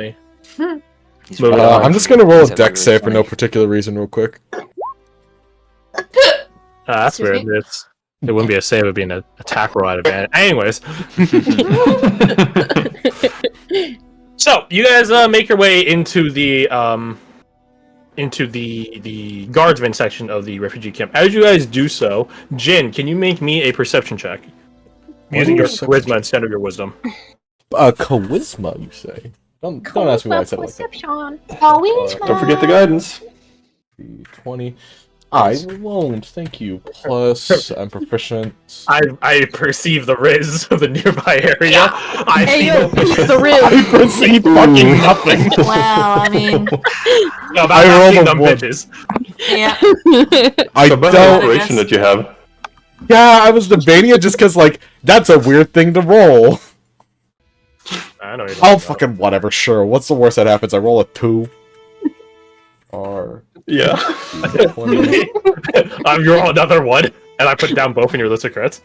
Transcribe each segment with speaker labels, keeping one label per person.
Speaker 1: funny.
Speaker 2: I'm just gonna roll a dex save for no particular reason, real quick.
Speaker 1: That's weird. It wouldn't be a save; it'd be an attack roll at advantage. Anyways, so you guys make your way into the guardsman section of the refugee camp. As you guys do so, Jin, can you make me a perception check using your charisma instead of your wisdom?
Speaker 2: Charisma, you say? Don't ask me why I said it like that.
Speaker 3: Don't forget the guidance.
Speaker 2: 20. I won't, thank you. Plus, I'm proficient.
Speaker 1: I perceive the riz of the nearby area. I
Speaker 4: the riz.
Speaker 2: I perceive fucking nothing.
Speaker 4: Wow, I mean...
Speaker 1: No,
Speaker 2: I rolled a
Speaker 1: them
Speaker 2: 1.
Speaker 1: bitches.
Speaker 4: Yeah.
Speaker 2: I
Speaker 3: So about
Speaker 2: don't...
Speaker 3: the operation that you have.
Speaker 2: Yeah, I was debating it just because, like, that's a weird thing to roll.
Speaker 1: I know.
Speaker 2: Oh, fucking whatever, sure. What's the worst that happens? I roll a 2. Or...
Speaker 3: Yeah.
Speaker 2: 20.
Speaker 1: You roll another one, and I put down both in your list of crits.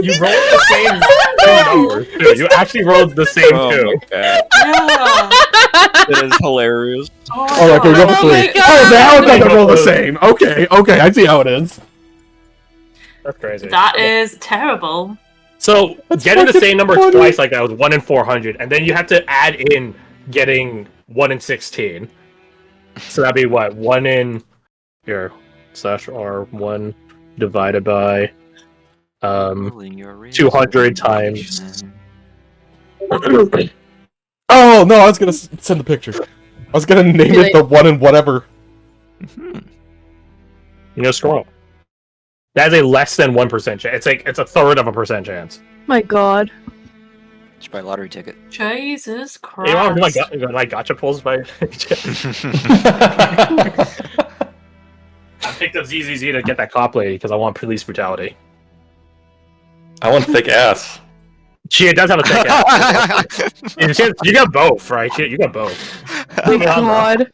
Speaker 1: You rolled the same numbers, too. You actually rolled the same two.
Speaker 5: That is hilarious.
Speaker 2: Oh, okay, roll 3. Oh, now it doesn't roll the same. Okay, I see how it is.
Speaker 1: That's crazy.
Speaker 6: That is terrible.
Speaker 1: So, getting the same number twice like that was 1 in 400, and then you have to add in getting 1 in 16. So that'd be what? 1 in... Here. Slash R1 divided by... 200 times...
Speaker 2: Oh, no, I was gonna send the picture. I was gonna name it the 1 in whatever.
Speaker 1: You know, scroll. That is a less than 1% chance. It's a third of a percent chance.
Speaker 4: My god.
Speaker 5: Just buy a lottery ticket.
Speaker 6: Jesus Christ.
Speaker 1: You know, like gotcha pulls by... I picked up ZZZ to get that cop lady because I want police brutality.
Speaker 3: I want thick ass.
Speaker 1: She does have a thick ass. You got both, right? You got both.
Speaker 4: My god.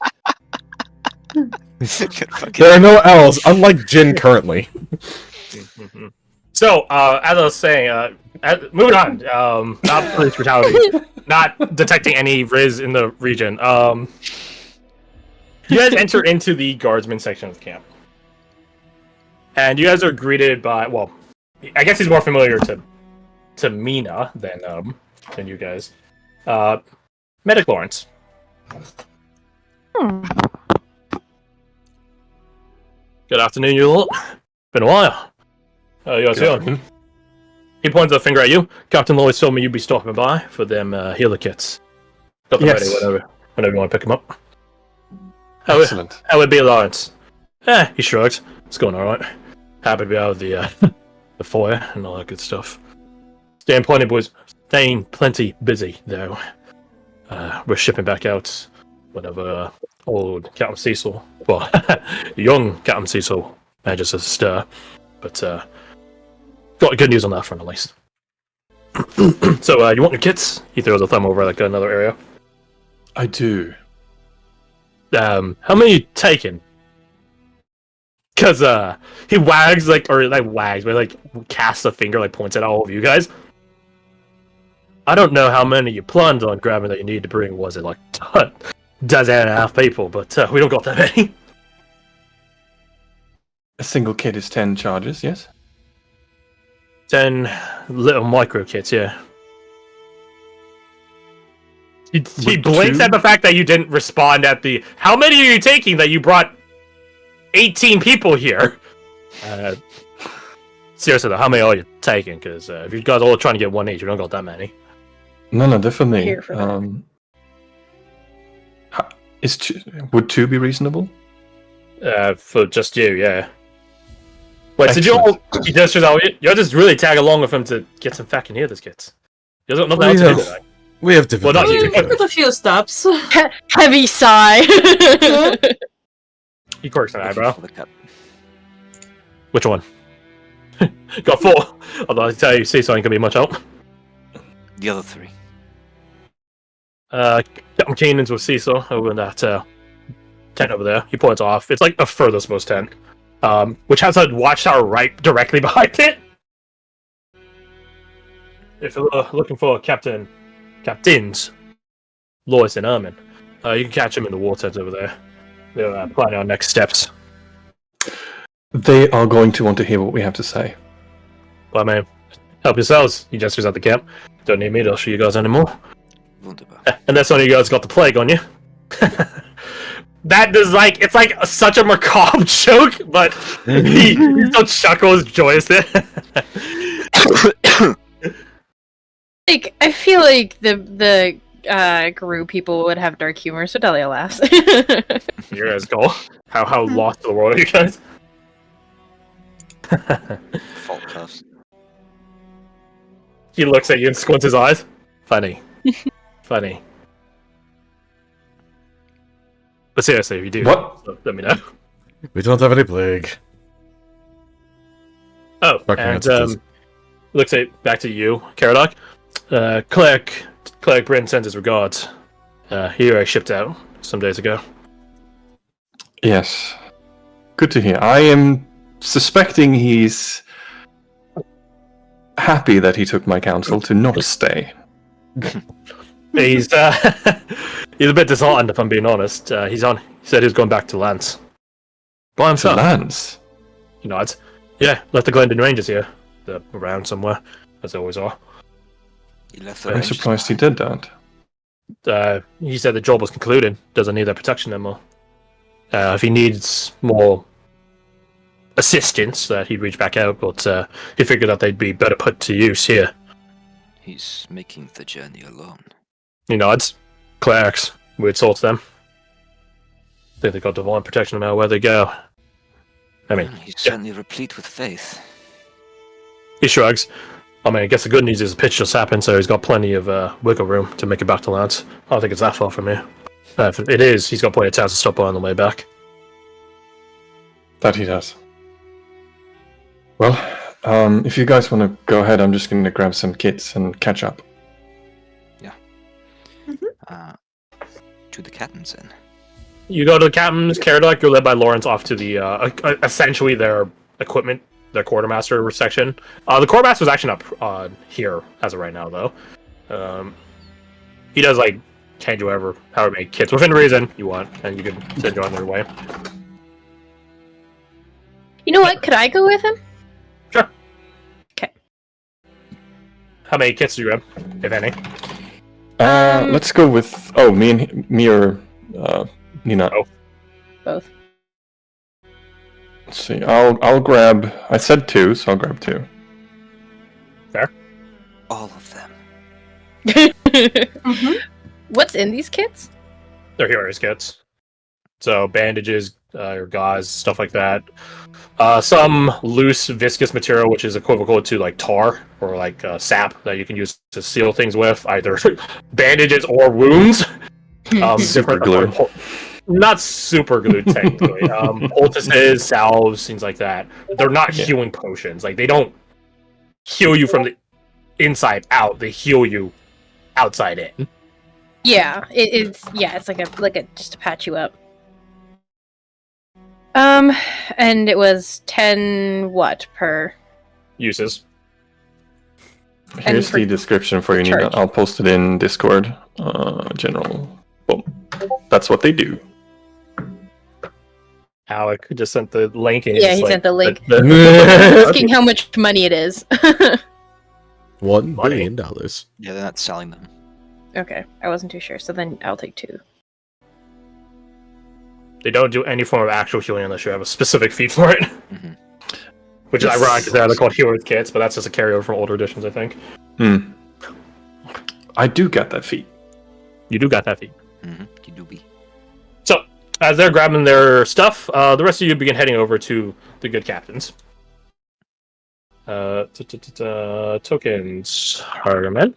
Speaker 2: There are no L's, unlike Jin currently.
Speaker 1: So, as I was saying, moving on. Not police brutality. Not detecting any Riz in the region. You guys enter into the guardsman section of the camp. And you guys are greeted by, well, I guess he's more familiar to Mina than you guys. Medic Lawrence. Good afternoon, you lot. Been a while. How you guys doing? He points a finger at you. Captain Lloyd told me you'd be stopping by for them healer kits. Got them ready whenever you want to pick them up.
Speaker 3: Excellent.
Speaker 1: How would be, Lawrence? He shrugged. It's going alright. Happy to be out of the fire and all that good stuff. Staying plenty busy, though. We're shipping back out whenever old Captain Cecil, well, young Captain Cecil manages to stir. But, got good news on that front, at least. So, you want your kits? He throws a thumb over like another area.
Speaker 3: I do.
Speaker 1: How many are you taking? Because, he wags, casts a finger, points at all of you guys. I don't know how many you planned on grabbing that you need to bring, was it, dozen and a half people, but, we don't got that many.
Speaker 3: A single kit is 10 charges, yes?
Speaker 1: 10 little micro kits, yeah. He blinks at the fact that you didn't respond at the... How many are you taking that you brought 18 people here? Seriously though, how many are you taking? Because if you guys are all trying to get one each, you don't got that many.
Speaker 3: No, definitely.
Speaker 4: Here for
Speaker 3: Would 2 be reasonable?
Speaker 1: For just you, yeah. Wait, so you'll just really tag along with him to get some fucking healers kits. You got nothing else to do tonight.
Speaker 2: We have different...
Speaker 1: Well, not you.
Speaker 6: With a few steps.
Speaker 4: Heavy sigh.
Speaker 1: He quirks an eyebrow. Which one? Got 4. Although I tell you, see something can be much help.
Speaker 5: The other 3.
Speaker 1: Captain Keenan's with Cecil over in that tent over there. He points off. It's like the furthest most tent. which has a watchtower right directly behind it. If you're looking for captains, Lois and Ermin, you can catch them in the water over there. They're planning on next steps.
Speaker 3: They are going to want to hear what we have to say.
Speaker 1: Well, man, help yourselves. You gestures at the camp. Don't need me to show you guys anymore.
Speaker 5: Wunderbar.
Speaker 1: And that's when you guys got the plague on you. That is it's like such a macabre joke, but he still chuckles joyously.
Speaker 4: Like, I feel like the Guru people would have dark humor, so Delia laughs.
Speaker 1: You guys go. How lost to the world are you guys?
Speaker 5: Fault cuffs.
Speaker 1: He looks at you and squints his eyes. Funny. Funny. But seriously, if you do,
Speaker 3: What?
Speaker 1: let me know.
Speaker 2: We don't have any plague.
Speaker 1: Oh,
Speaker 2: Fucking
Speaker 1: and
Speaker 2: entities.
Speaker 1: looks at back to you, Caradoc. Cleric Bryn sends his regards. Here I shipped out some days ago.
Speaker 3: Yes. Good to hear. I am suspecting he's happy that he took my counsel to not stay.
Speaker 1: He's he's a bit disheartened, if I'm being honest. He said he was going back to Lance by
Speaker 3: To
Speaker 1: himself.
Speaker 3: Lance.
Speaker 1: You know, left the Glendon Rangers here. They're around somewhere, as they always are.
Speaker 5: He left the
Speaker 3: I'm
Speaker 5: Rangers
Speaker 3: surprised he did that.
Speaker 1: He said the job was concluded. Doesn't need their protection anymore. If he needs more assistance, that he'd reach back out. But he figured that they'd be better put to use here.
Speaker 5: He's making the journey alone.
Speaker 1: He nods. Clerics. We'd sort them. Think they got divine protection no matter where they go. I mean,
Speaker 5: He's certainly replete with faith.
Speaker 1: he shrugs. I mean, I guess the good news is the pitch just happened, so he's got plenty of wiggle room to make it back to Lance. I don't think it's that far from here. If it is, he's got plenty of towns to stop by on the way back.
Speaker 3: That he does. Well, if you guys want to go ahead, I'm just going to grab some kits and catch up.
Speaker 5: To the captain's inn.
Speaker 1: You go to the captain's, Caradoc, you're led by Lawrence off to the, essentially their equipment, their quartermaster section. The quartermaster is actually not here as of right now, though. He does, change however many kits, within reason you want, and you can send you on their way.
Speaker 4: You know what? Could I go with him?
Speaker 1: Sure.
Speaker 4: Okay.
Speaker 1: How many kits do you have, if any?
Speaker 3: Let's go with me or Nina.
Speaker 1: Oh.
Speaker 4: Both.
Speaker 3: Let's see. I'll grab. I said 2, so I'll grab 2.
Speaker 5: All of them.
Speaker 6: Mm-hmm.
Speaker 4: What's in these kits?
Speaker 1: They're heroes kits. So bandages, or gauze, stuff like that. Some loose viscous material, which is equivalent to tar or sap that you can use to seal things with, either bandages or wounds.
Speaker 3: Super glue.
Speaker 1: Not super glue, technically. Poultices, salves, things like that. They're not healing potions. They don't heal you from the inside out. They heal you outside in.
Speaker 4: Yeah, it's like a just to patch you up. And it was 10 what per?
Speaker 1: Uses.
Speaker 3: Here's
Speaker 4: for
Speaker 3: the description for you, Nina.
Speaker 4: charge.
Speaker 3: I'll post it in Discord. General. Boom. That's what they do.
Speaker 1: Alec just sent the link. And
Speaker 4: Yeah, he sent the link.
Speaker 1: the-
Speaker 4: Asking how much money it is.
Speaker 2: $1
Speaker 1: Money.
Speaker 2: billion.
Speaker 5: Yeah, they're not selling them.
Speaker 4: Okay, I wasn't too sure, so then I'll take 2.
Speaker 1: They don't do any form of actual healing unless you have a specific feat for it.
Speaker 5: Mhm.
Speaker 1: Which is ironic because they're called healer kits, but that's just a carryover from older editions, I think.
Speaker 3: I do get that feat.
Speaker 1: You do got that feat.
Speaker 5: You do be.
Speaker 1: So, as they're grabbing their stuff, the rest of you begin heading over to the good captains. Tokens. Herman.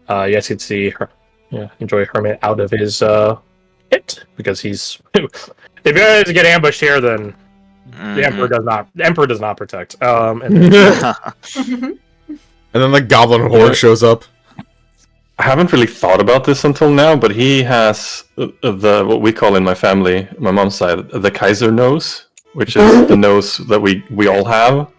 Speaker 1: You guys can see her. Yeah, enjoy Herman out of his hit because he's. If you guys get ambushed here, then the Emperor does not. The Emperor does not protect. And
Speaker 2: And then the Goblin Horde shows up.
Speaker 3: I haven't really thought about this until now, but he has the what we call in my family, my mom's side, the Kaiser nose. which is the nose that we all have.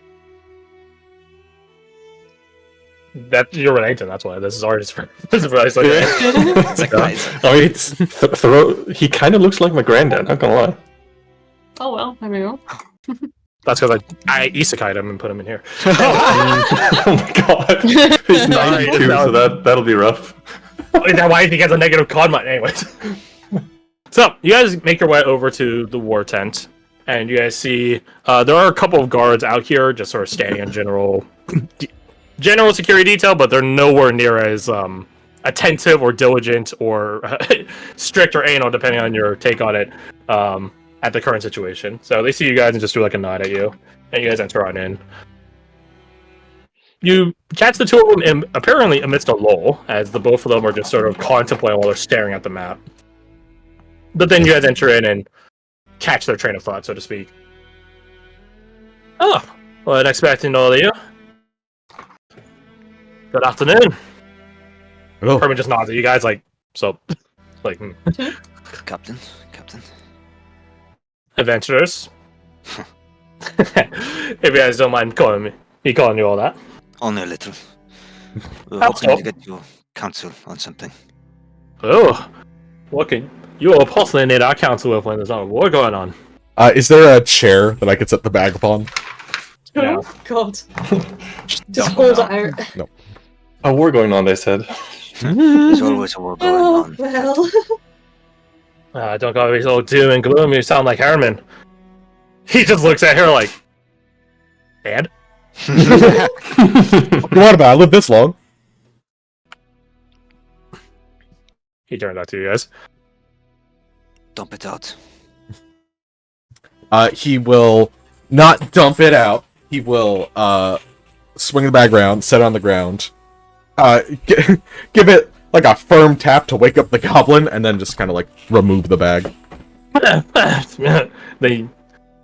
Speaker 1: That you're Renington, that's why this is artist for this is what I said.
Speaker 5: It's like, guys,
Speaker 3: I mean, he kind of looks like my granddad. Not gonna lie.
Speaker 6: Oh well, there we go.
Speaker 1: That's because I isekai'd him and put him in here.
Speaker 3: Oh my god, he's 92, so that'll be rough.
Speaker 1: Is that why he has a negative con mod? Anyways. So, you guys make your way over to the war tent, and you guys see there are a couple of guards out here just sort of standing in general security detail, but they're nowhere near as attentive or diligent or strict or anal, depending on your take on it, at the current situation. So they see you guys and just do like a nod at you, and you guys enter on in. You catch the two of them apparently amidst a lull, as the both of them are just sort of contemplating while they're staring at the map. But then you guys enter in and catch their train of thought, so to speak. Oh, wasn't expecting all of you. Good afternoon.
Speaker 2: Hello.
Speaker 1: Herman just nods at you guys like, so, like,
Speaker 5: Captain.
Speaker 1: adventurers. If you guys don't mind calling you all that.
Speaker 5: Only a little. We're
Speaker 1: That's
Speaker 5: hoping
Speaker 1: all.
Speaker 5: to get your counsel on something.
Speaker 1: Oh, what can you will possibly need our counsel with when there's not a war going on?
Speaker 2: Is there a chair that I could set the bag upon?
Speaker 1: Yeah.
Speaker 6: Oh god.
Speaker 5: Just
Speaker 6: Just
Speaker 5: dump
Speaker 6: hold
Speaker 5: it
Speaker 6: it
Speaker 5: out.
Speaker 6: out.
Speaker 3: A war going on, they said.
Speaker 5: There's always a war going
Speaker 6: Oh
Speaker 5: on.
Speaker 6: well.
Speaker 1: Don't gotta be so doom and gloom. You sound like Herman. He just looks at her like, and?
Speaker 2: What about? I lived this long.
Speaker 1: He turned out to you guys.
Speaker 5: Dump it out.
Speaker 2: He will not dump it out. He will swing the bag around, set it on the ground, give it like a firm tap to wake up the goblin, and then just kind of like remove the bag.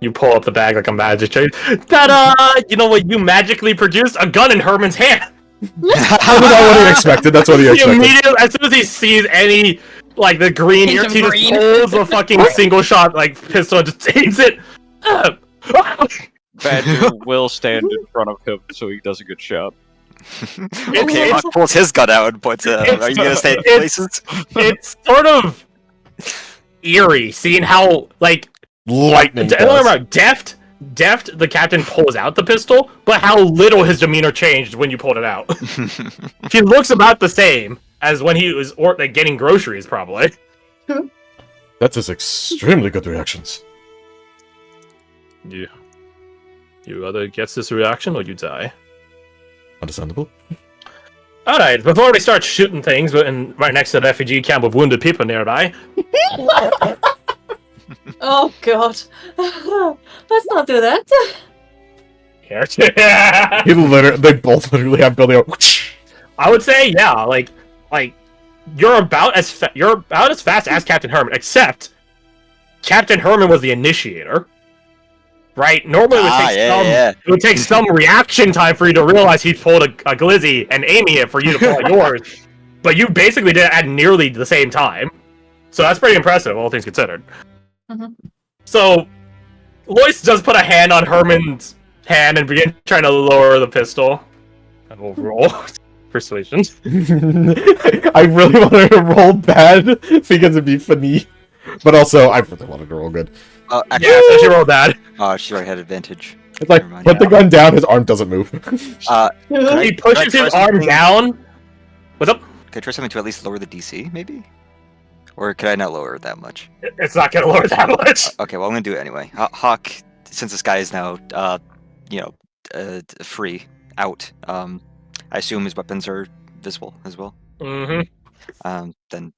Speaker 1: You pull up the bag like a magic trick. Ta-da! You know what? You magically produced a gun in Herman's hand.
Speaker 2: That's what he expected. That's what he
Speaker 1: He
Speaker 2: expected.
Speaker 1: immediately, as soon as he sees any like the green
Speaker 4: Hint
Speaker 1: ear,
Speaker 4: of
Speaker 1: he just
Speaker 4: green.
Speaker 1: pulls a fucking single shot like pistol and just takes it.
Speaker 7: Badger will stand in front of him so he does a good shot.
Speaker 5: Okay,
Speaker 1: it's-
Speaker 5: Rock pulls his gun out and points it out. Are you gonna stay in places?
Speaker 1: It's sort of eerie seeing how like
Speaker 2: Lightning.
Speaker 1: I don't remember deft. The captain pulls out the pistol, but how little his demeanor changed when you pulled it out. He looks about the same as when he was like getting groceries, probably.
Speaker 2: That's his extremely good reactions.
Speaker 1: You either gets this reaction or you die.
Speaker 2: Understandable.
Speaker 1: Alright, before we start shooting things and right next to the refugee camp with wounded people nearby,
Speaker 6: Oh god. Let's not do that.
Speaker 1: here.
Speaker 2: They both literally have building up.
Speaker 1: I would say, yeah, like you're about as fast as Captain Herman, except Captain Herman was the initiator, right? Normally, it would take some reaction time for you to realize he pulled a glizzy and aiming it for you to pull out yours, but you basically did it at nearly the same time, so that's pretty impressive, all things considered.
Speaker 6: Mhm.
Speaker 1: So, Lois does put a hand on Herman's hand and begin trying to lower the pistol. And we'll roll. Persuasion.
Speaker 2: I really wanted to roll bad because it'd be funny, but also I really wanted to roll good.
Speaker 5: Actually,
Speaker 1: Yeah, so she rolled bad.
Speaker 5: she already had advantage.
Speaker 2: It's like
Speaker 5: Never mind,
Speaker 2: put the gun down. His arm doesn't move.
Speaker 1: He pushes his arm down. What's up?
Speaker 5: Could I try something to at least lower the DC, maybe? Or could I not lower it that much?
Speaker 1: It's not gonna lower that much.
Speaker 5: Okay, well I'm gonna do it anyway. Hawk, since this guy is now, free, out. I assume his weapons are visible as well.
Speaker 1: Mm-hmm.
Speaker 5: Then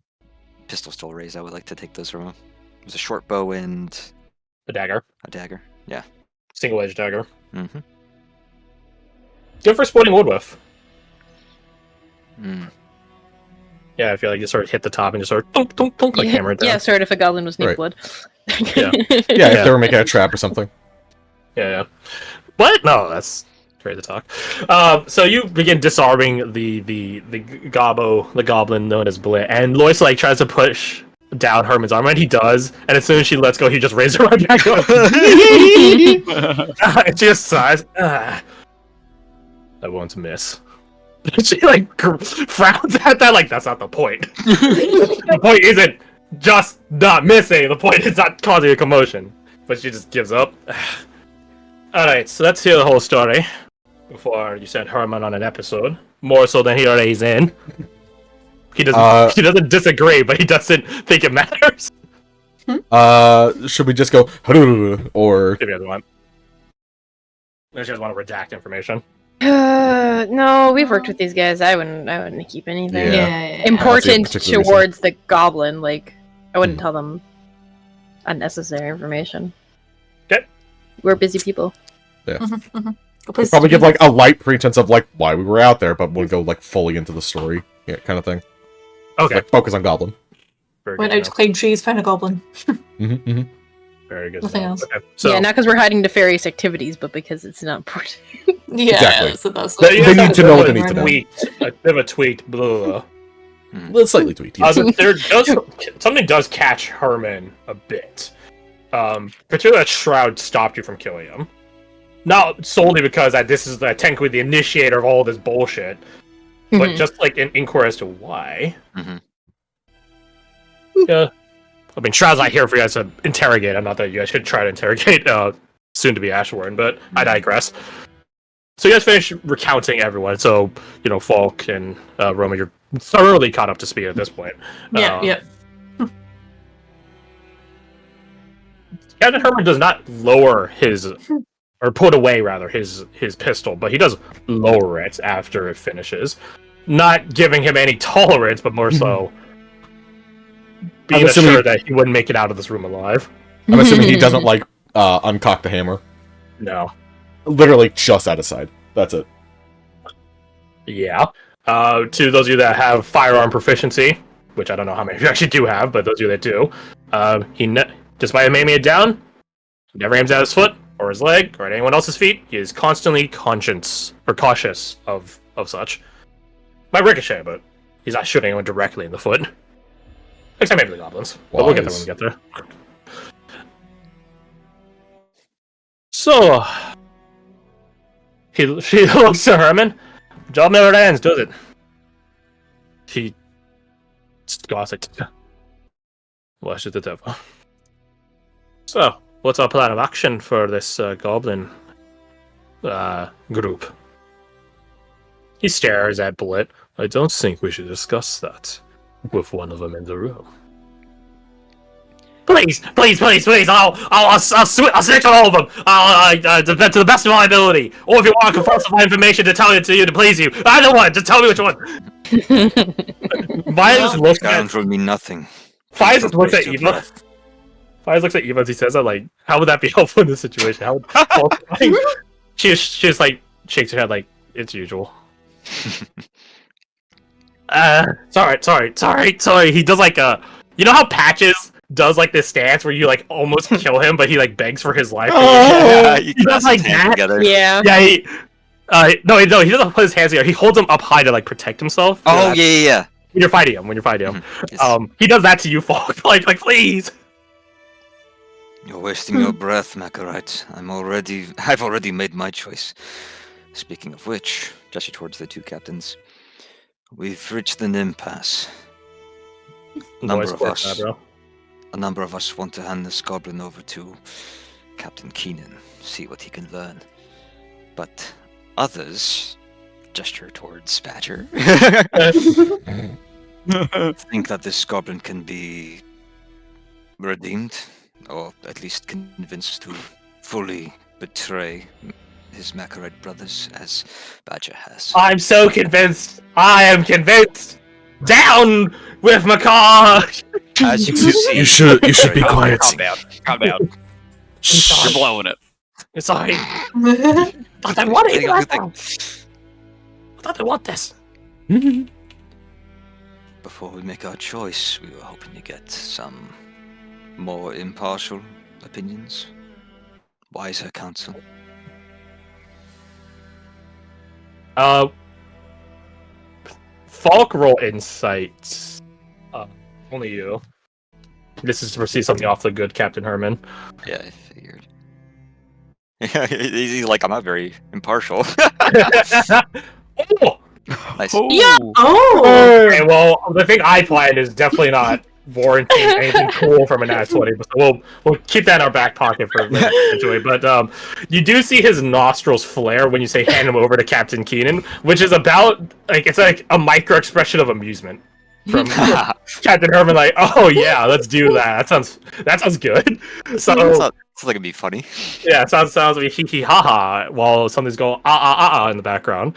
Speaker 5: pistol still raised. I would like to take those from him. It was a short bow and
Speaker 1: The dagger.
Speaker 5: a dagger. Yeah.
Speaker 1: Single edge dagger.
Speaker 5: Mm-hmm.
Speaker 1: Good for splitting wood with.
Speaker 5: Mm.
Speaker 1: Yeah, I feel like you sort of hit the top and just sort of thunk, thunk, thunk, like hammer it down.
Speaker 4: Yeah, sort of if a goblin was
Speaker 2: Right.
Speaker 4: Nickwood.
Speaker 1: Yeah.
Speaker 2: Yeah, if they were making a trap or something.
Speaker 1: Yeah. What? No, that's great to talk. So you begin disarming the goblin known as Blit, and Lois like tries to push down Herman's arm, and he does. And as soon as she lets go, he just raises her right back up. And she just sighs. I won't miss. She like frowns at that, like that's not the point. The point isn't just not missing. The point is not causing a commotion. But she just gives up. All right, so let's hear the whole story before you send Herman on an episode. More so than he already is in. He doesn't. He doesn't disagree, but he doesn't think it matters.
Speaker 2: Should we just go or
Speaker 1: Maybe other one. Unless you guys want to redact information.
Speaker 4: No, we've worked with these guys. I wouldn't keep anything
Speaker 2: Yeah.
Speaker 4: important
Speaker 2: particular reason.
Speaker 4: towards the goblin. Like, I wouldn't tell them unnecessary information.
Speaker 1: Okay.
Speaker 4: We're busy people.
Speaker 2: We'll probably give like a light pretense of like why we were out there, but we'll go like fully into the story, kind of thing.
Speaker 1: Okay.
Speaker 2: Like, focus on Goblin.
Speaker 1: Very
Speaker 6: Went
Speaker 1: good
Speaker 6: out
Speaker 1: to
Speaker 6: to clean trees, found a goblin.
Speaker 2: Mm-hmm.
Speaker 1: Very good.
Speaker 6: Nothing
Speaker 1: to know.
Speaker 6: else.
Speaker 1: Okay. So
Speaker 4: Yeah, not because we're hiding nefarious activities, but because it's not important.
Speaker 6: Yeah,
Speaker 2: Exactly.
Speaker 6: so that's
Speaker 1: But you
Speaker 2: They
Speaker 1: guys
Speaker 2: need
Speaker 1: have
Speaker 2: to
Speaker 1: a
Speaker 2: know what
Speaker 1: bit
Speaker 2: they
Speaker 1: of
Speaker 2: need
Speaker 1: a
Speaker 2: to know.
Speaker 1: tweet, a bit of a tweet. Blah, blah,
Speaker 2: Well, slightly tweaked. Yes.
Speaker 1: there does something does catch Herman a bit. Particularly that Shroud stopped you from killing him. Not solely because this is technically the initiator of all this bullshit, but
Speaker 4: Mhm.
Speaker 1: just like an inquiry as to why.
Speaker 5: Mhm.
Speaker 1: Yeah. I mean, Shroud's not here for you guys to interrogate. I'm not that you guys should try to interrogate soon to be Ashwarn, but I digress. So you guys finish recounting everyone. So, Falk and Roma, you're thoroughly caught up to speed at this point.
Speaker 6: yeah.
Speaker 1: Captain Herman does not lower his, or put away rather, his pistol, but he does lower it after it finishes. Not giving him any tolerance, but more so being assured that he wouldn't make it out of this room alive.
Speaker 2: I'm assuming he doesn't like uncock the hammer.
Speaker 1: No.
Speaker 2: Literally just out of sight. That's it.
Speaker 1: Yeah. To those of you that have firearm proficiency, which I don't know how many of you actually do have, but those of you that do, despite him aiming it down, he never aims at his foot or his leg or at anyone else's feet. He is constantly cautious of such. Might ricochet, but he's not shooting anyone directly in the foot. Except maybe the goblins. But we'll get there when we get there. So, she looks at Herman. Job never ends, does it? He goes like, watch it the devil. So, what's our plan of action for this goblin group? He stares at Blit. I don't think we should discuss that with one of them in the room. Please! I'll snitch on all of them. To the best of my ability. Or if you want to falsify information to tell it to you to please you, either one. Just tell me which one. Vyas looks
Speaker 5: Scoundrel mean nothing.
Speaker 1: Vyas looks at
Speaker 5: Waste your
Speaker 1: Eva.
Speaker 5: breath.
Speaker 1: Vyas looks at Eva as he says that. Like, how would that be helpful in this situation? How would she just like shakes her head like it's usual. Sorry. He does like you know how Patches does like this stance where you like almost kill him, but he like begs for his life.
Speaker 5: Yeah, you
Speaker 1: He does
Speaker 5: clasp
Speaker 1: like
Speaker 5: his hands
Speaker 1: that.
Speaker 5: together.
Speaker 4: Yeah.
Speaker 1: Yeah, no, he doesn't put his hands together. He holds them up high to like protect himself. You know,
Speaker 5: Oh
Speaker 1: that-
Speaker 5: yeah.
Speaker 1: When you're fighting him,
Speaker 5: Yes.
Speaker 1: he does that to you, Falk. like please.
Speaker 5: You're wasting your breath, Makarite. I've already made my choice. Speaking of which, gesture towards the two captains. We've reached an impasse. A number of us want to hand this goblin over to Captain Keenan, see what he can learn. But others, gesture towards Badger, think that this goblin can be redeemed, or at least convinced to fully betray his Makarite brothers, as Badger has.
Speaker 1: I'm so convinced. I am convinced. Down with Macaw.
Speaker 5: As you can see,
Speaker 2: You should be quiet.
Speaker 7: Calm down. You're blowing it.
Speaker 1: Sorry. I wanted it last time. I thought I want this.
Speaker 5: Before we make our choice, we were hoping to get some more impartial opinions, wiser counsel.
Speaker 1: Falk roll insight. Only you. This is to receive something off the good Captain Herman.
Speaker 5: Yeah, I figured. Yeah, he's like, I'm not very impartial.
Speaker 1: Oh!
Speaker 5: Nice.
Speaker 4: Yeah.
Speaker 6: Oh!
Speaker 1: Okay, well, the thing I planned is definitely not warranting anything cool from an Nat 20, but we'll keep that in our back pocket for later, essentially. But you do see his nostrils flare when you say hand him over to Captain Keenan, which is about it's like a micro expression of amusement from Captain Herman. Like, oh yeah, let's do that. That sounds good. So
Speaker 5: Sounds like it'd be funny.
Speaker 1: yeah, sounds like hee hee ha ha while something's going in the background.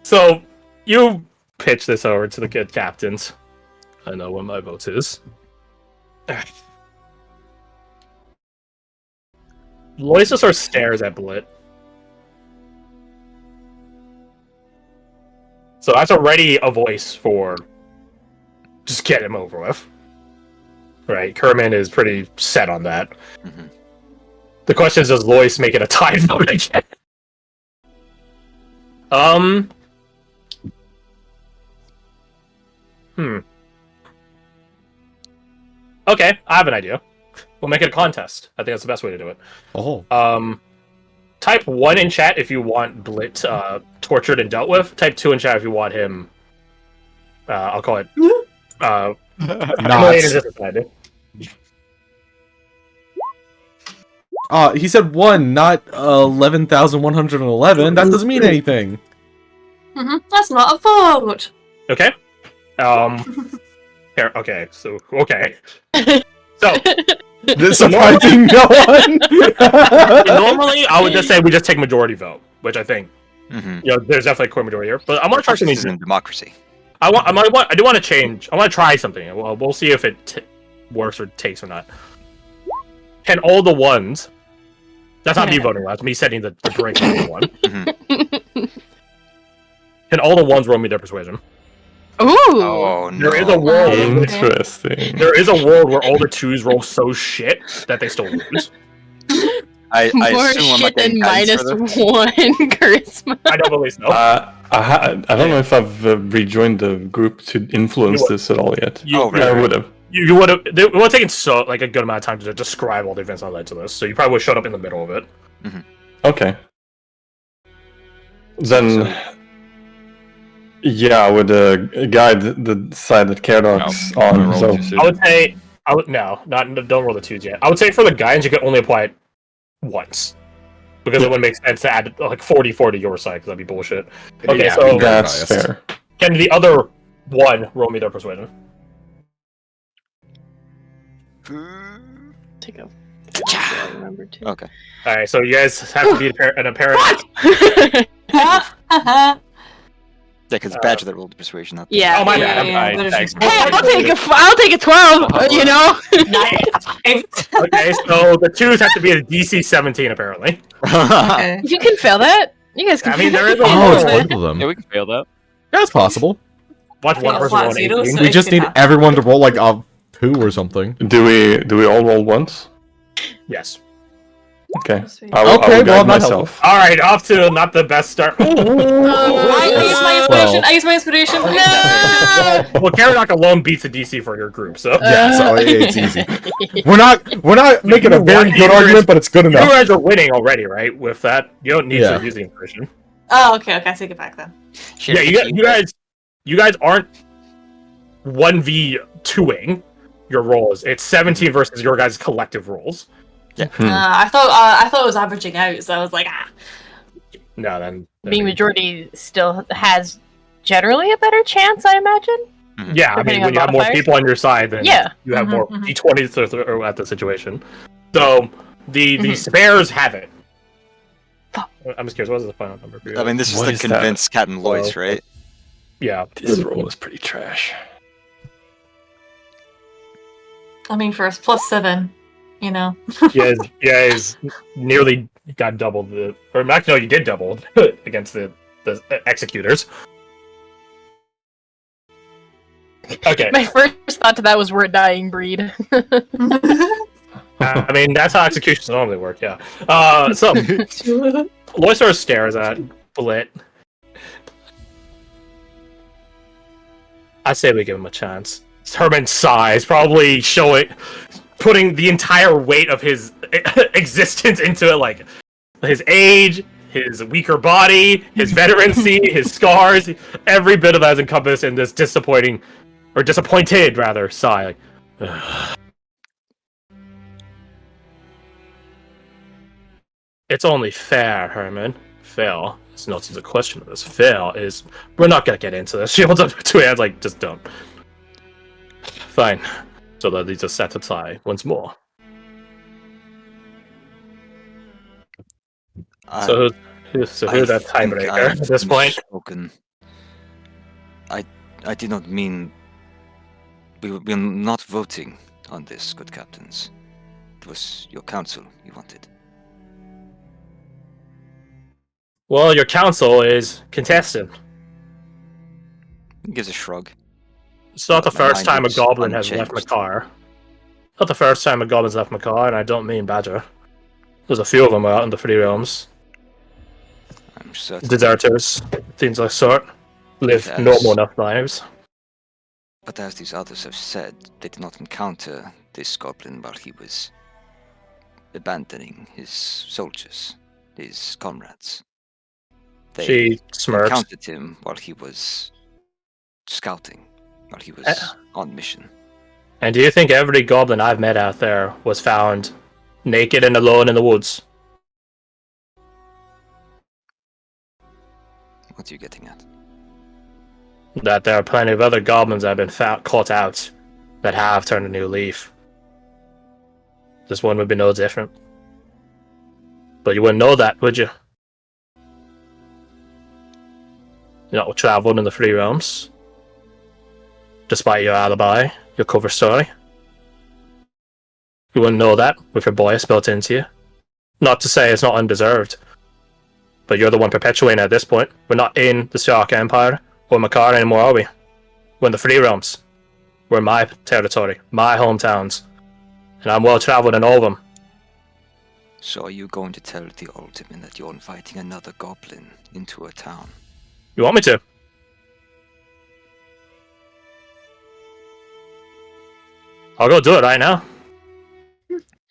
Speaker 1: So you pitch this over to the good captains. I know what my vote is. Loisa sort of stares at Blit. So that's already a voice for just get him over with. Right, Kerman is pretty set on that.
Speaker 5: Mhm.
Speaker 1: The question is, does Lois make it a tie vote again? Okay, I have an idea. We'll make it a contest. I think that's the best way to do it.
Speaker 2: Oh.
Speaker 1: Type 1 in chat if you want Blit tortured and dealt with. Type 2 in chat if you want him... I'll call it... humiliated and disappointed.
Speaker 2: He said 1, not 11,111. That doesn't mean anything.
Speaker 6: That's not a vote.
Speaker 1: Okay. Here, okay, so... Okay. So...
Speaker 2: This surprising no one.
Speaker 1: Normally, I would just say we just take majority vote, which I think,
Speaker 5: Mm-hmm.
Speaker 1: there's definitely a core majority here. But I want to try something.
Speaker 5: in democracy.
Speaker 1: I do want to change. I want to try something. Well, we'll see if it works or takes or not. Can all the ones? That's not me voting. That's me setting the break on the one.
Speaker 5: Mm-hmm.
Speaker 1: Can all the ones roll me their persuasion?
Speaker 4: Ooh.
Speaker 5: Oh no!
Speaker 1: There is a world.
Speaker 3: Interesting.
Speaker 1: There is a world where all the twos roll so shit that they still lose.
Speaker 5: I
Speaker 4: More
Speaker 5: assume I'm
Speaker 4: shit
Speaker 5: not
Speaker 4: than
Speaker 5: getting guidance
Speaker 4: minus
Speaker 5: for this.
Speaker 4: 1 charisma.
Speaker 1: I don't believe so.
Speaker 3: I don't know if I've rejoined the group to influence this at all yet.
Speaker 5: Oh, right.
Speaker 3: I would have.
Speaker 1: You would have. It would have taken a good amount of time to describe all the events that led to this. So you probably would have showed up in the middle of it.
Speaker 3: Okay. Then, yeah, I would guide the side that Karadoc's on. So
Speaker 1: I would say, don't roll the twos yet. I would say for the guidance, you could only apply it once. Because it wouldn't make sense to add like 40-4 to your side, because that'd be bullshit. Okay,
Speaker 2: Yeah,
Speaker 1: so
Speaker 3: that's fair.
Speaker 1: can the other one roll me their persuasion?
Speaker 4: Take a. Remember to.
Speaker 5: Okay.
Speaker 1: Alright, so you guys have to be an apparent.
Speaker 5: Yeah, because it's Badger that rolled the persuasion. Not the-
Speaker 4: Yeah.
Speaker 1: Oh, my bad.
Speaker 7: Thanks.
Speaker 4: Hey, I'll take a 12. You know.
Speaker 1: Okay, so the twos have to be a DC 17, apparently.
Speaker 6: Okay.
Speaker 4: You can fail that. You guys can.
Speaker 1: I mean, there is a
Speaker 2: Oh, it's
Speaker 1: world.
Speaker 2: both of them.
Speaker 7: Yeah, we can fail that.
Speaker 2: That's possible.
Speaker 1: Watch one
Speaker 6: Yeah,
Speaker 1: person
Speaker 6: flat
Speaker 1: roll an
Speaker 6: zero,
Speaker 1: 18.
Speaker 6: so-
Speaker 2: We just need everyone to roll like a 2 or something.
Speaker 3: Do we all roll once?
Speaker 1: Yes.
Speaker 3: Okay.
Speaker 6: Okay,
Speaker 3: I will
Speaker 2: well,
Speaker 3: guide
Speaker 2: not
Speaker 3: myself.
Speaker 1: Alright, off to not the best start.
Speaker 6: I use my inspiration. I use my inspiration.
Speaker 1: Well, Karadoc alone beats a DC for your group, so.
Speaker 2: Yeah, so it's easy. We're not making a very good argument, but it's good
Speaker 1: You
Speaker 2: enough.
Speaker 1: guys are winning already, right? With that, you don't need to use the inspiration.
Speaker 6: Oh, okay. I take it back then.
Speaker 1: Yeah, you guys aren't 1v2ing your rolls. It's 17 versus your guys' collective rolls.
Speaker 6: I thought it was averaging out, so I was like, ah.
Speaker 1: No, then.
Speaker 4: Being majority still has generally a better chance, I imagine.
Speaker 1: Yeah, I mean,
Speaker 4: Depending
Speaker 1: when
Speaker 4: on
Speaker 1: you have more
Speaker 4: modifiers?
Speaker 1: people on your side, then
Speaker 4: Yeah.
Speaker 1: you have more
Speaker 6: Mhm,
Speaker 1: d20s at the situation. So the spares have it. I'm just curious, what was the final number for you?
Speaker 5: I mean, this is
Speaker 3: What
Speaker 5: to
Speaker 3: is that?
Speaker 5: convince Captain Lois, right?
Speaker 1: yeah.
Speaker 3: This roll is pretty trash.
Speaker 6: I mean, for a +7, you know.
Speaker 1: You guys nearly got doubled the, or not? No, you did double against the executors. Okay,
Speaker 4: My first thought to that was we're a dying breed.
Speaker 1: I mean that's how executions normally work. Yeah. So Lois sort of stares at Blit. I say we give him a chance. Herman's size, probably putting the entire weight of his existence into it, like his age, his weaker body, his veterancy, his scars, every bit of that is encompassed in this disappointed sigh. Like, it's only fair, Herman. Fair. It's not just a question of this. Fair is we're not gonna get into this. She holds up her two hands like just don't. Fine. So that these are set aside once more. So who's that tiebreaker at this point?
Speaker 5: Spoken. I did not mean we're not voting on this, good captains. It was your council you wanted.
Speaker 1: Well, your council is contested.
Speaker 5: He gives a shrug.
Speaker 1: It's not the
Speaker 5: My
Speaker 1: first
Speaker 5: mind
Speaker 1: time a
Speaker 5: is
Speaker 1: goblin has left
Speaker 5: unchanged.
Speaker 1: Makar. Not the first time a goblin's left Makar, and I don't mean Badger. There's a few of them out in the Free Realms.
Speaker 5: I'm certain.
Speaker 1: Deserters, things like sort. Live
Speaker 5: Yes.
Speaker 1: normal enough lives.
Speaker 5: But as these others have said, they did not encounter this goblin while he was abandoning his soldiers, his comrades. They
Speaker 1: She smirks.
Speaker 5: encountered him while he was scouting, while he was on mission.
Speaker 1: And do you think every goblin I've met out there was found naked and alone in the woods?
Speaker 5: What are you getting at?
Speaker 1: That there are plenty of other goblins that have been caught out that have turned a new leaf. This one would be no different. But you wouldn't know that, would you? You're not traveled in the Free Realms. Despite your alibi, your cover story. You wouldn't know that with your bias built into you. Not to say it's not undeserved. But you're the one perpetuating it at this point. We're not in the Stark Empire or Makar anymore, are we? We're in the Free Realms. We're in my territory, my hometowns. And I'm well traveled in all of them.
Speaker 5: So are you going to tell the Ultimate that you're inviting another goblin into a town?
Speaker 1: You want me to? I'll go do it right now.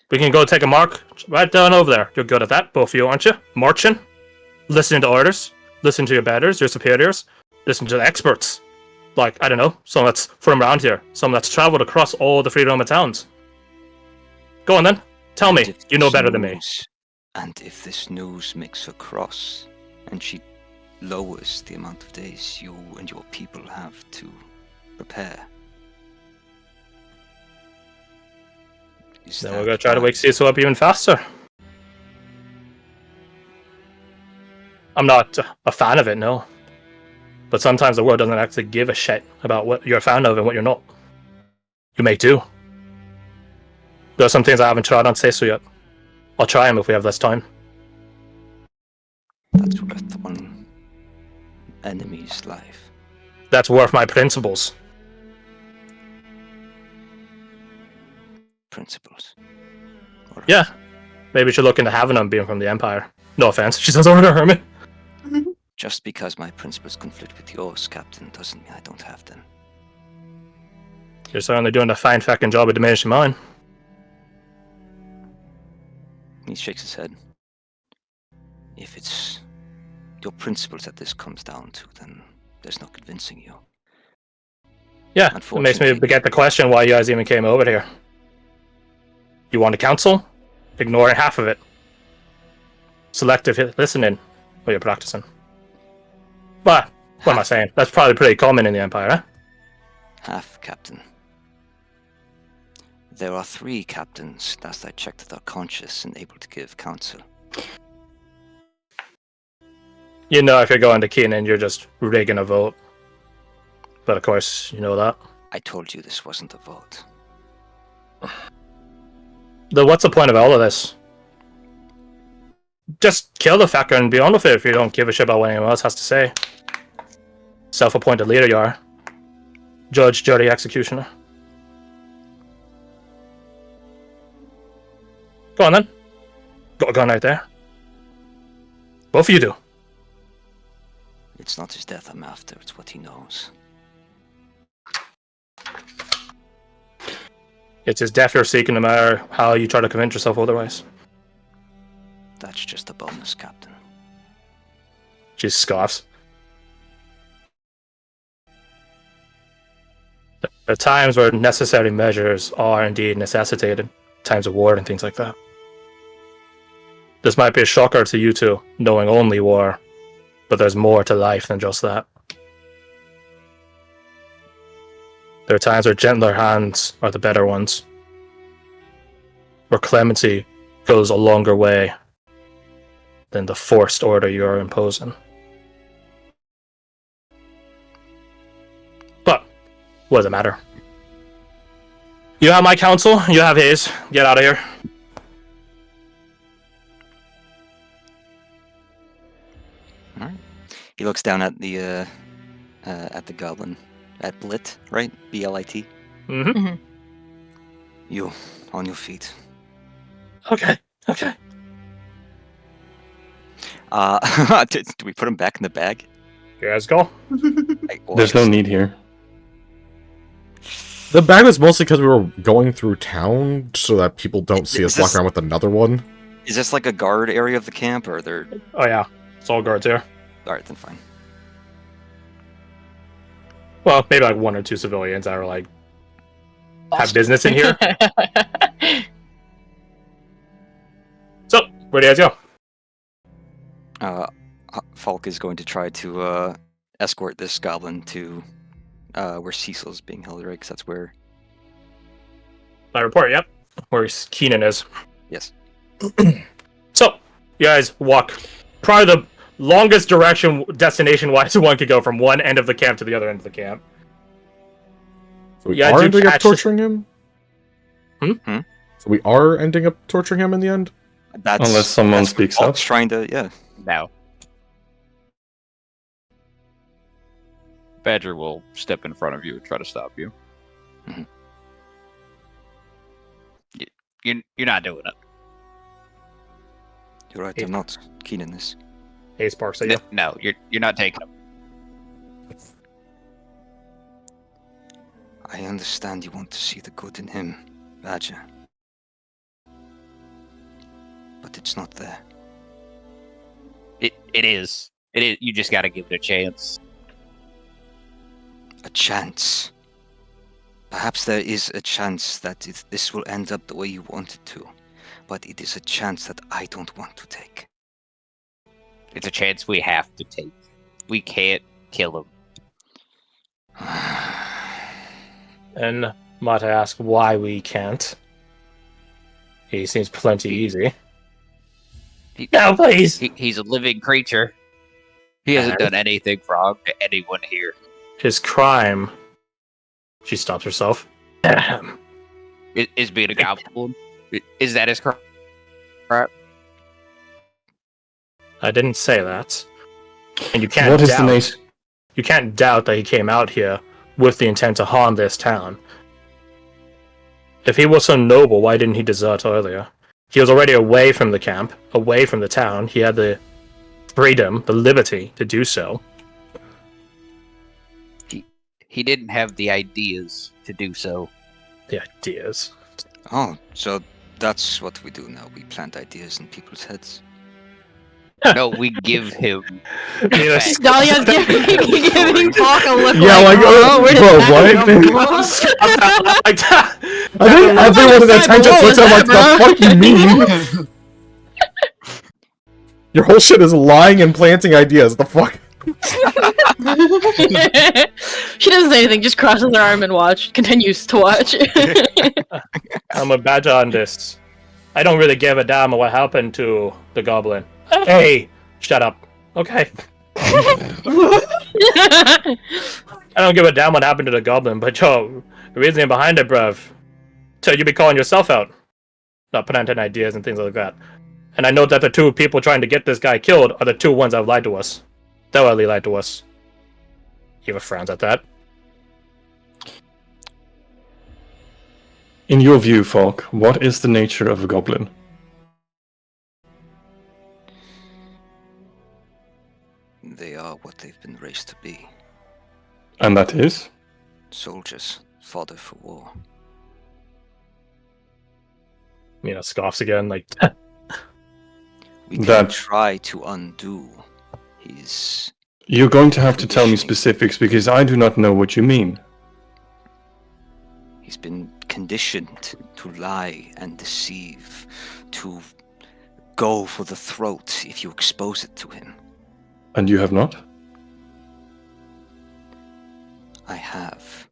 Speaker 1: We can go take a mark right down over there. You're good at that, both of you, aren't you? Marching, listening to orders, listening to your betters, your superiors, listening to the experts. Like, I don't know, someone that's from around here, someone that's traveled across all the Free Roman towns. Go on then, tell me, you know better than me.
Speaker 5: And if this news makes her cross, and she lowers the amount of days you and your people have to prepare.
Speaker 1: Then we're gonna try to wake Cecil up even faster. I'm not a fan of it, no. But sometimes the world doesn't actually give a shit about what you're a fan of and what you're not. You may do. There are some things I haven't tried on Cecil yet. I'll try them if we have less time.
Speaker 5: That's worth one enemy's life.
Speaker 1: That's worth my principles.
Speaker 5: Principles.
Speaker 1: Yeah. Maybe we should look into having them being from the Empire. No offense. She says over to Herman.
Speaker 5: Just because my principles conflict with yours, Captain, doesn't mean I don't have them.
Speaker 1: You're certainly doing a fine fucking job of diminishing mine.
Speaker 5: He shakes his head. If it's your principles that this comes down to, then there's no convincing you.
Speaker 1: Yeah, it makes me forget the question why you guys even came over here. You want a council? Ignore half of it. Selective listening while you're practicing. But, what am I saying? That's probably pretty common in the Empire, eh?
Speaker 5: Half, Captain. There are 3 captains, last I checked, that are conscious and able to give counsel.
Speaker 1: You know if you're going to Keenan, you're just rigging a vote. But of course, you know that.
Speaker 5: I told you this wasn't a vote.
Speaker 1: What's the point of all of this? Just kill the fucker and be on with it if you don't give a shit about what anyone else has to say. Self-appointed leader you are. Judge, jury, executioner. Go on then. Got a gun right there. Both of you do.
Speaker 5: It's not his death I'm after, it's what he knows.
Speaker 1: It's his death you're seeking, no matter how you try to convince yourself otherwise.
Speaker 5: That's just a bonus, Captain.
Speaker 1: She scoffs. There are times where necessary measures are indeed necessitated, times of war and things like that. This might be a shocker to you two, knowing only war, but there's more to life than just that. There are times where gentler hands are the better ones, where clemency goes a longer way than the forced order you are imposing. But, what does it matter? You have my counsel, you have his. Get out of here.
Speaker 5: All right. He looks down at the goblin, at Blit, right? B-L-I-T.
Speaker 1: Mm-hmm.
Speaker 5: You, on your feet.
Speaker 1: Okay.
Speaker 5: Do we put him back in the bag?
Speaker 1: You guys go.
Speaker 3: There's no need here.
Speaker 2: The bag was mostly because we were going through town so that people don't see us walk around with another one.
Speaker 5: Is this like a guard area of the camp, or are there...
Speaker 1: Oh yeah, it's all guards here.
Speaker 5: Alright, then fine.
Speaker 1: Well, maybe like one or two civilians that are like have business in here. So, where do you guys go?
Speaker 5: Falk is going to try to escort this goblin to where Cecil's being held, right? Because that's where...
Speaker 1: My report, yep. Where Keenan is.
Speaker 5: Yes.
Speaker 1: So, you guys walk probably the longest destination-wise one could go from one end of the camp to the other end of the camp.
Speaker 2: So we
Speaker 1: Yeah,
Speaker 2: are
Speaker 1: do
Speaker 2: ending up
Speaker 1: catch-
Speaker 2: torturing him?
Speaker 5: Hmm?
Speaker 2: So we are ending up torturing him in the end?
Speaker 5: That's,
Speaker 3: Unless someone
Speaker 5: that's what
Speaker 3: speaks up.
Speaker 5: Falk's trying to, yeah.
Speaker 7: No. Badger will step in front of you and try to stop you.
Speaker 5: Mhm.
Speaker 7: You're not doing it.
Speaker 5: You're right, I'm not keen in this.
Speaker 1: Hey, Sparks, are you?
Speaker 7: No, you're not taking him.
Speaker 5: I understand you want to see the good in him, Badger. But it's not there.
Speaker 7: It is. It is. You just got to give it a chance.
Speaker 5: A chance. Perhaps there is a chance that this will end up the way you want it to. But it is a chance that I don't want to take.
Speaker 7: It's a chance we have to take. We can't kill him.
Speaker 1: And might I ask why we can't? He seems plenty easy. No, please!
Speaker 7: He's a living creature. He hasn't done anything wrong to anyone here.
Speaker 1: His crime... She stops herself.
Speaker 7: Is being a goblin? Is that his crime?
Speaker 1: I didn't say that. And you can't
Speaker 3: What is the
Speaker 1: doubt...
Speaker 3: nature?
Speaker 1: You can't doubt that he came out here with the intent to harm this town. If he was so noble, why didn't he desert earlier? He was already away from the camp, away from the town. He had the freedom, the liberty to do so.
Speaker 7: He didn't have the ideas to do so.
Speaker 1: The ideas.
Speaker 5: Oh, so that's what we do now. We plant ideas in people's heads.
Speaker 7: No, we give him.
Speaker 1: Yes.
Speaker 4: Dahlia's giving Falk a look
Speaker 2: Yeah, like,
Speaker 4: where did
Speaker 2: bro,
Speaker 4: that
Speaker 2: what?
Speaker 4: come from?"
Speaker 2: I think everyone in that tent just looks at him like, the fuck you mean? Your whole shit is lying and planting ideas. The fuck?
Speaker 4: She doesn't say anything, just crosses her arm and continues to watch.
Speaker 1: I'm a badger on this. I don't really give a damn what happened to the goblin. Hey, shut up. Okay. I don't give a damn what happened to the goblin, but yo, the reasoning behind it, bruv. So you be calling yourself out. Not planting ideas and things like that. And I know that the two people trying to get this guy killed are the two ones that have lied to us. Thoroughly lied to us. Eva frowns at that.
Speaker 3: In your view, Falk, what is the nature of a goblin?
Speaker 5: They are what they've been raised to be.
Speaker 3: And that is?
Speaker 5: Soldiers, fodder for war.
Speaker 1: scoffs again. Like,
Speaker 5: We can
Speaker 3: That-
Speaker 5: try to undo his.
Speaker 3: You're going to have to tell me
Speaker 5: Conditioning.
Speaker 3: specifics because I do not know what you mean.
Speaker 5: He's been conditioned to lie and deceive, to go for the throat if you expose it to him.
Speaker 3: And you have not?
Speaker 5: I have.